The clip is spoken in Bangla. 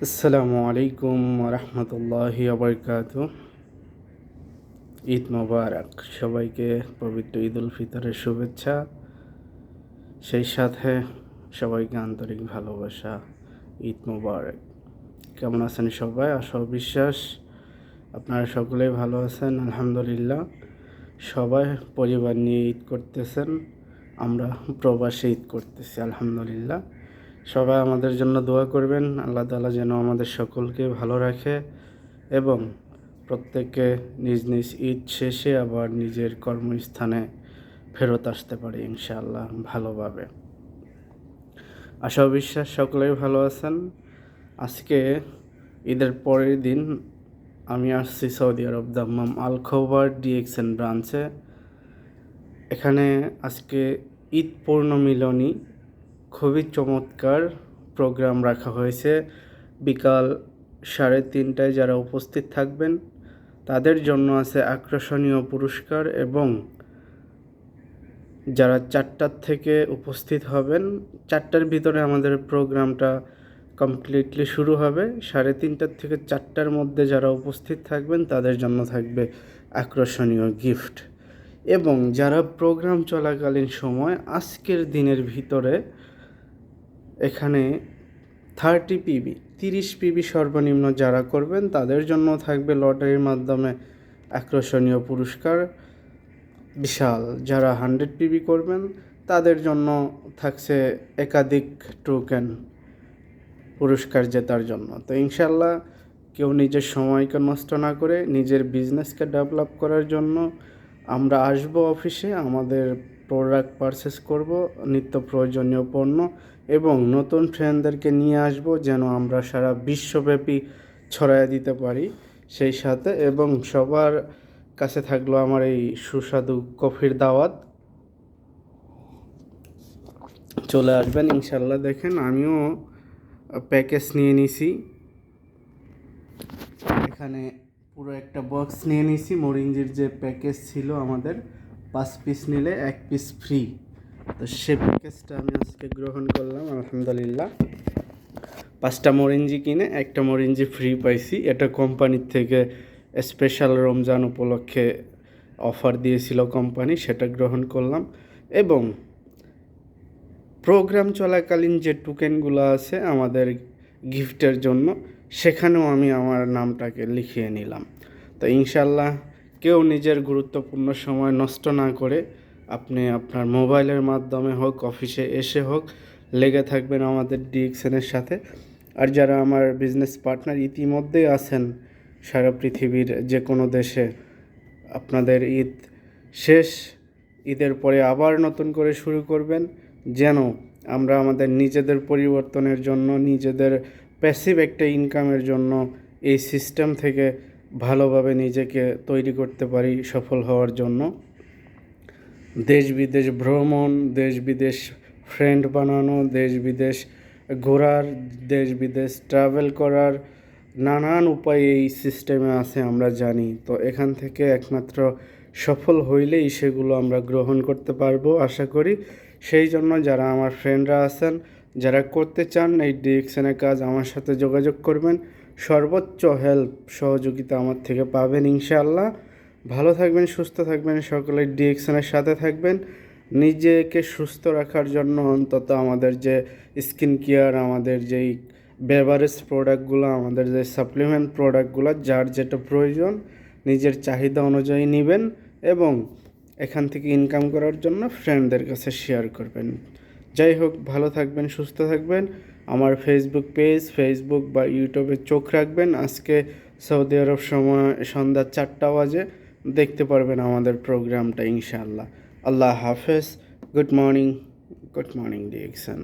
আসসালামু আলাইকুম রহমতুল্লাহি ওবরকাতু। ঈদ মোবারক। সবাইকে পবিত্র ঈদ উল ফিতরের শুভেচ্ছা, সেই সাথে সবাইকে আন্তরিক ভালোবাসা। ঈদ মোবারক। কেমন আছেন সবাই? আশা ও বিশ্বাস আপনারা সকলেই ভালো আছেন। আলহামদুলিল্লাহ। সবাই পরিবার নিয়ে ঈদ করতেছেন, আমরা প্রবাসে ঈদ করতেছি। আলহামদুলিল্লাহ। সবাই আমাদের জন্য দোয়া করবেন, আল্লাহ তাআলা যেন আমাদের সকলকে ভালো রাখে এবং প্রত্যেককে নিজ নিজ ঈদ শেষে আবার নিজের কর্মস্থানে ফেরত আসতে পারে ইনশাআল্লাহ ভালোভাবে। আশা ও বিশ্বাস সকলেই ভালো আছেন। আজকে ঈদের পরের দিন আমি আসছি সৌদি আরব, দাম্মাম আল খোবার ডিএক্সএন ব্রাঞ্চে। এখানে আজকে ঈদ পূর্ণমিলনী খুবই চমৎকার প্রোগ্রাম রাখা হয়েছে। বিকাল 3:30টায় যারা উপস্থিত থাকবেন তাদের জন্য আছে আকর্ষণীয় পুরস্কার, এবং যারা 4টার থেকে উপস্থিত হবেন, 4টার ভিতরে আমাদের প্রোগ্রামটা কমপ্লিটলি শুরু হবে। 3:30টার থেকে 4টার মধ্যে যারা উপস্থিত থাকবেন তাদের জন্য থাকবে আকর্ষণীয় গিফট। এবং যারা প্রোগ্রাম চলাকালীন সময় আজকের দিনের ভিতরে এখানে 30 পিবি সর্বনিম্ন যারা করবেন তাদের জন্য থাকবে লটারির মাধ্যমে আকর্ষণীয় পুরস্কার বিশাল। যারা 100 পিবি করবেন তাদের জন্য থাকছে একাধিক টোকেন পুরস্কার জেতার জন্য। তো ইনশাল্লাহ কেউ নিজের সময়কে নষ্ট না করে নিজের বিজনেসকে ডেভেলপ করার জন্য আমরা আসব অফিসে, আমাদের প্রোডাক্ট পারচেস করব, নিত্য প্রয়োজনীয় পণ্য, এবং নতুন ফ্রেন্ডদেরকে নিয়ে আসব যেন আমরা সারা বিশ্বব্যাপী ছড়ায় দিতে পারি সেই সাথে। এবং সবার কাছে থাকলো আমার এই সুস্বাদু কফির দাওয়াত। চলে আসবেন ইনশাল্লাহ। দেখেন আমিও প্যাকেজ নিয়ে নিছি, এখানে পুরো একটা বক্স নিয়ে নিছি। মরিঞ্জির যে প্যাকেজ ছিল আমাদের 5 পিস নিলে 1 পিস ফ্রি, তো সে প্যাকেজটা আমি আজকে গ্রহণ করলাম আলহামদুলিল্লাহ। 5টা মরিঞ্জি কিনে 1টা মরিঞ্জি ফ্রি পাইছি। এটা কোম্পানির থেকে স্পেশাল রমজান উপলক্ষে অফার দিয়েছিল কোম্পানি, সেটা গ্রহণ করলাম। এবং প্রোগ্রাম চলাকালীন যে টোকেনগুলো আছে আমাদের গিফটের জন্য, সেখানেও আমি আমার নামটাকে লিখিয়ে নিলাম। তো ইনশাল্লাহ কেউ নিজের গুরুত্বপূর্ণ সময় নষ্ট না করে আপনি আপনার মোবাইলের মাধ্যমে হোক, অফিসে এসে হোক, লেগে থাকবেন আমাদের ডিএক্সএনের সাথে। আর যারা আমার বিজনেস পার্টনার ইতিমধ্যেই আছেন সারা পৃথিবীর যে কোনো দেশে, আপনাদের ঈদ শেষ, ঈদের পরে আবার নতুন করে শুরু করবেন যেন আমরা আমাদের নিজেদের পরিবর্তনের জন্য, নিজেদের প্যাসিভ একটা ইনকামের জন্য এই সিস্টেম থেকে ভালোভাবে নিজেকে তৈরি করতে পারি সফল হওয়ার জন্য। দেশ বিদেশ ভ্রমণ, দেশ বিদেশ ফ্রেন্ড বানানো, দেশ বিদেশ ঘোরার, দেশ বিদেশ ট্রাভেল করার নানান উপায় এই সিস্টেমে আছে আমরা জানি। তো এখান থেকে একমাত্র সফল হইলেই সেগুলো আমরা গ্রহণ করতে পারবো আশা করি। সেই জন্য যারা আমার ফ্রেন্ডরা আছেন, যারা করতে চান এই ডিএক্সএনের কাজ, আমার সাথে যোগাযোগ করবেন। সর্বোচ্চ হেল্প সহযোগিতা আমার থেকে পাবেন ইনশাআল্লাহ। ভালো থাকবেন, সুস্থ থাকবেন, সকলে ডিএক্সএনের সাথে থাকবেন। নিজেকে সুস্থ রাখার জন্য অন্তত আমাদের যে স্কিন কেয়ার, আমাদের যেই বেভারেজ প্রোডাক্টগুলো, আমাদের যে সাপ্লিমেন্ট প্রোডাক্টগুলো, যার যেটা প্রয়োজন নিজের চাহিদা অনুযায়ী নেবেন এবং এখান থেকে ইনকাম করার জন্য ফ্রেন্ডদের কাছে শেয়ার করবেন। যাই হোক, ভালো থাকবেন, সুস্থ থাকবেন। আমার ফেসবুক পেজ, ফেসবুক বা ইউটিউবে চোখ রাখবেন। আজকে সৌদি আরব সময় সন্ধ্যা 4টা বাজে দেখতে পারবেন আমাদের প্রোগ্রামটা ইনশাআল্লাহ। আল্লাহ হাফেজ। Good morning, good morning DXN.